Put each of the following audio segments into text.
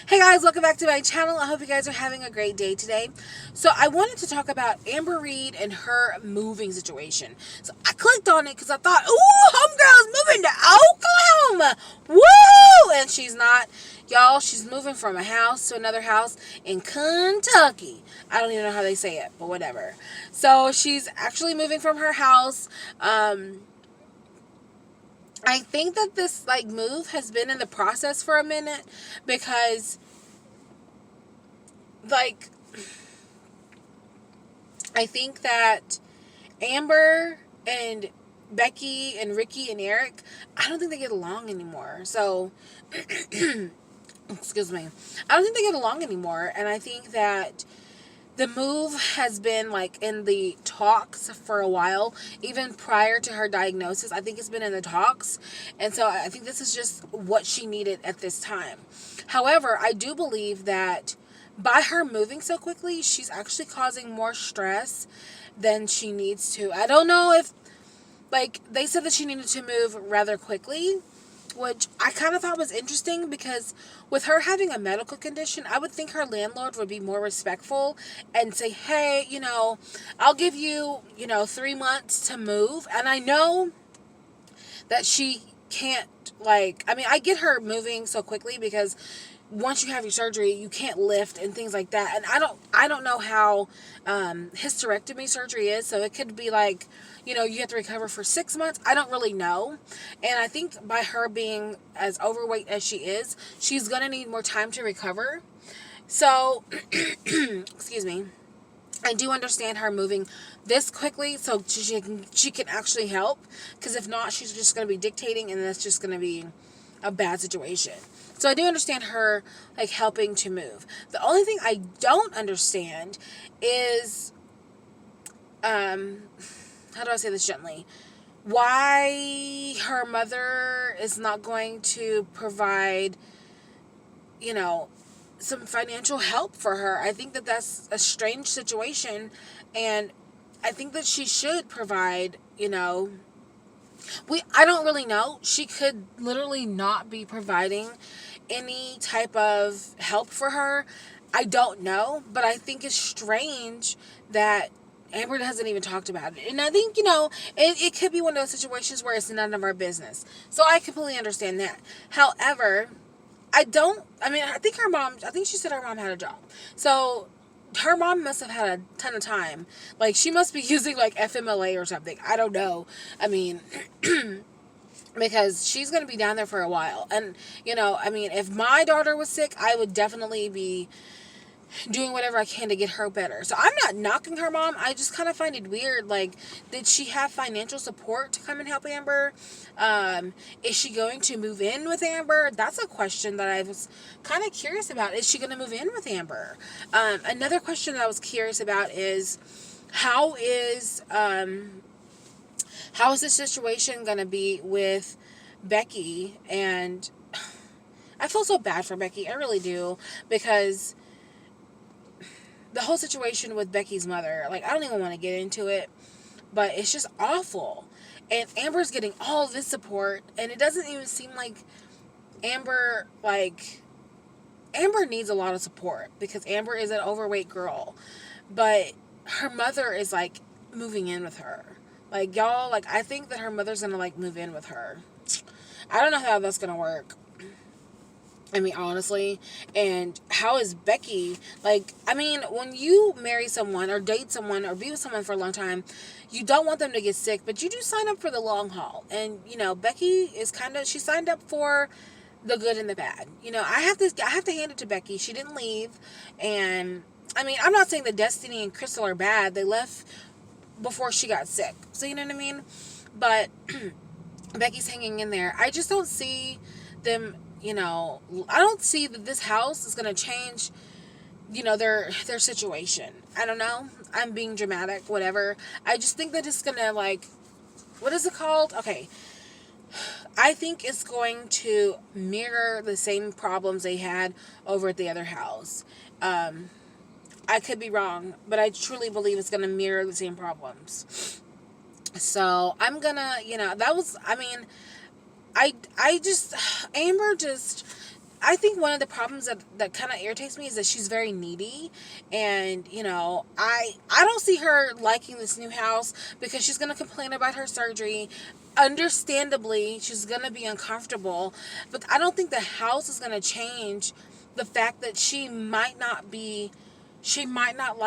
Hey guys, welcome back to my channel. I hope you guys are having a great day today. So I wanted to talk about Amber Reid and her moving situation. So I clicked on it because I thought, ooh, homegirl's moving to Oklahoma. Woo! And she's not. Y'all, she's moving from a house to another house in Kentucky. I don't even know how they say it, but whatever. So she's actually moving from her house. I think that this move has been in the process for a minute because like I think that Amber and Becky and Ricky and Eric, I don't think they get along anymore. So excuse me. I don't think they get along anymore, and I think that the move has been in the talks for a while, even prior to her diagnosis. I think it's been in the talks, and so I think this is just what she needed at this time. However, I do believe that by her moving so quickly, she's actually causing more stress than she needs to. I don't know if, they said that she needed to move rather quickly, which I kind of thought was interesting because with her having a medical condition, I would think her landlord would be more respectful and say, hey, I'll give you, 3 months to move. And I know that she can't, I get her moving so quickly because once you have your surgery, you can't lift and things like that. And I don't know how hysterectomy surgery is, so it could be you have to recover for 6 months. I don't really know. And I think by her being as overweight as she is, she's gonna need more time to recover. So excuse me. I do understand her moving this quickly so she can actually help, because if not, she's just going to be dictating, and that's just going to be a bad situation. So I do understand her helping to move. The only thing I don't understand is how do I say this gently? Why her mother is not going to provide, some financial help for her. I think that that's a strange situation, and I think that she should provide, I don't really know. She could literally not be providing any type of help for her. I don't know, but I think it's strange that Amber hasn't even talked about it. And I think, it could be one of those situations where it's none of our business. So I completely understand that. However, I think she said her mom had a job. So her mom must have had a ton of time. She must be using FMLA or something. I don't know. Because she's going to be down there for a while. And, if my daughter was sick, I would definitely be doing whatever I can to get her better. So I'm not knocking her mom. I just kind of find it weird. Did she have financial support to come and help Amber? Is she going to move in with Amber? That's a question that I was kind of curious about. Is she going to move in with Amber? Another question that I was curious about is how is the situation going to be with Becky? And I feel so bad for Becky. I really do, because the whole situation with Becky's mother, I don't even want to get into it, but it's just awful. And Amber's getting all this support, and it doesn't even seem like Amber needs a lot of support, because Amber is an overweight girl, but her mother is moving in with her. Y'all, I think that her mother's gonna move in with her. I don't know how that's gonna work. Honestly. And how is Becky? When you marry someone or date someone or be with someone for a long time, you don't want them to get sick, but you do sign up for the long haul. And, Becky is she signed up for the good and the bad. I have to hand it to Becky. She didn't leave. And, I'm not saying that Destiny and Crystal are bad. They left before she got sick. So, you know what I mean? But Becky's hanging in there. I just don't see them... I don't see that this house is going to change, their situation. I don't know. I'm being dramatic, whatever. I just think that it's going to, what is it called? Okay. I think it's going to mirror the same problems they had over at the other house. I could be wrong, but I truly believe it's going to mirror the same problems. So, I'm going to, Amber just, I think one of the problems that kind of irritates me is that she's very needy, and I don't see her liking this new house because she's gonna complain about her surgery. Understandably, she's gonna be uncomfortable, but I don't think the house is gonna change the fact that she might not like she might not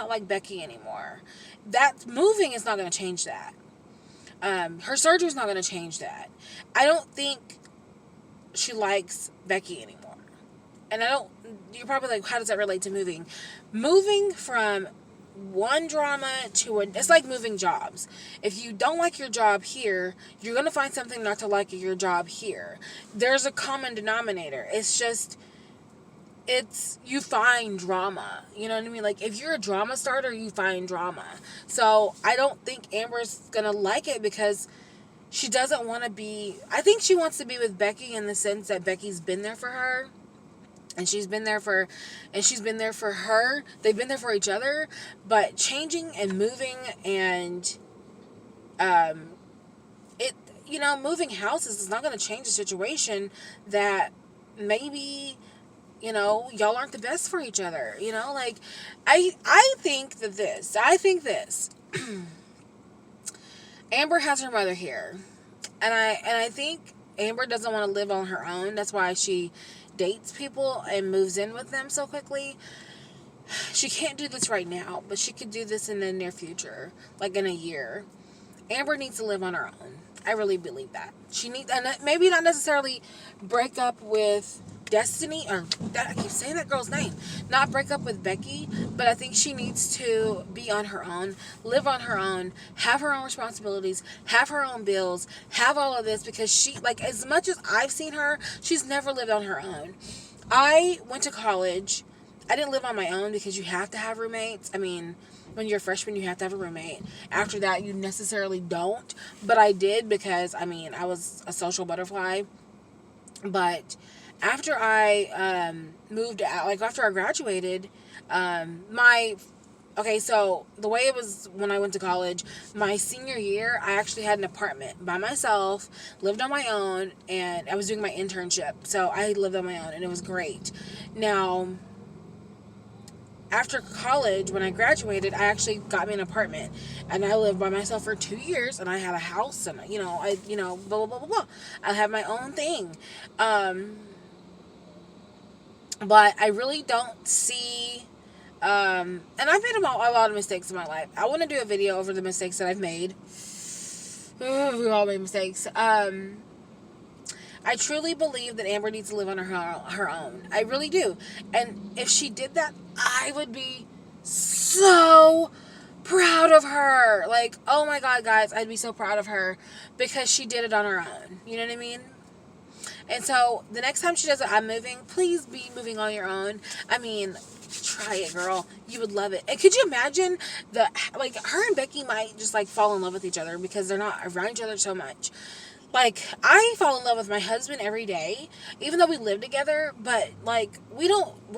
like Becky anymore. That moving is not gonna change that. Her surgery is not gonna change that. I don't think she likes Becky anymore. And you're probably like, how does that relate to moving? Moving from one drama to it's like moving jobs. If you don't like your job here, you're going to find something not to like at your job here. There's a common denominator. You find drama. You know what I mean? Like, if you're a drama starter, you find drama. So I don't think Amber's going to like it because she doesn't want to be... I think she wants to be with Becky in the sense that Becky's been there for her. And she's been there for her. They've been there for each other. But changing and moving and... moving houses is not going to change the situation that maybe... y'all aren't the best for each other. Like... I think this... Amber has her mother here, and I think Amber doesn't want to live on her own. That's why she dates people and moves in with them so quickly. She can't do this right now, but she could do this in the near future, like in a year. Amber needs to live on her own. I really believe that. She needs, and maybe not necessarily break up with Destiny, or that I keep saying that girl's name, not break up with Becky, but I think she needs to be on her own, live on her own, have her own responsibilities, have her own bills, have all of this, because she, like, as much as I've seen her, she's never lived on her own. I went to college. I didn't live on my own because you have to have roommates. I mean, when you're a freshman, you have to have a roommate. After that, you necessarily don't, but I did because, I mean, I was a social butterfly. But after I moved out, like after I graduated, so the way it was when I went to college, my senior year, I actually had an apartment by myself, lived on my own, and I was doing my internship. So I lived on my own, and it was great. Now, after college, when I graduated, I actually got me an apartment, and I lived by myself for 2 years, and I had a house, and blah blah blah blah blah. I have my own thing, but I really don't see. And I've made a lot of mistakes in my life. I want to do a video over the mistakes that I've made. We all made mistakes. I truly believe that Amber needs to live on her own. I really do. And if she did that, I would be so proud of her. Like, oh my God, guys, I'd be so proud of her because she did it on her own. You know what I mean? And so the next time she does it, I'm moving, please be moving on your own. I mean, try it, girl. You would love it. And could you imagine her and Becky might just like fall in love with each other because they're not around each other so much. Like, I fall in love with my husband every day, even though we live together, but, like, we're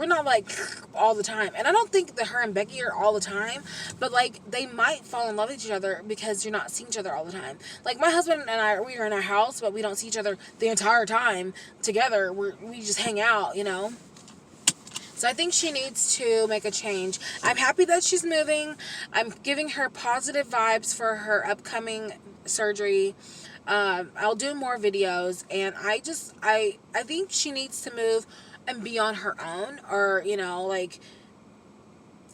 not, like, all the time. And I don't think that her and Becky are all the time, but, like, they might fall in love with each other because you're not seeing each other all the time. Like, my husband and I, we are in our house, but we don't see each other the entire time together. We just hang out, So I think she needs to make a change. I'm happy that she's moving. I'm giving her positive vibes for her upcoming surgery. I'll do more videos, and I think she needs to move and be on her own, or, like,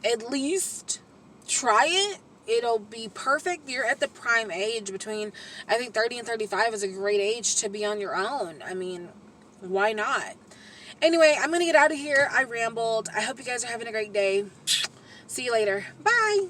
at least try it. It'll be perfect. You're at the prime age between, I think 30 and 35 is a great age to be on your own. I mean, why not? Anyway, I'm going to get out of here. I rambled. I hope you guys are having a great day. See you later. Bye.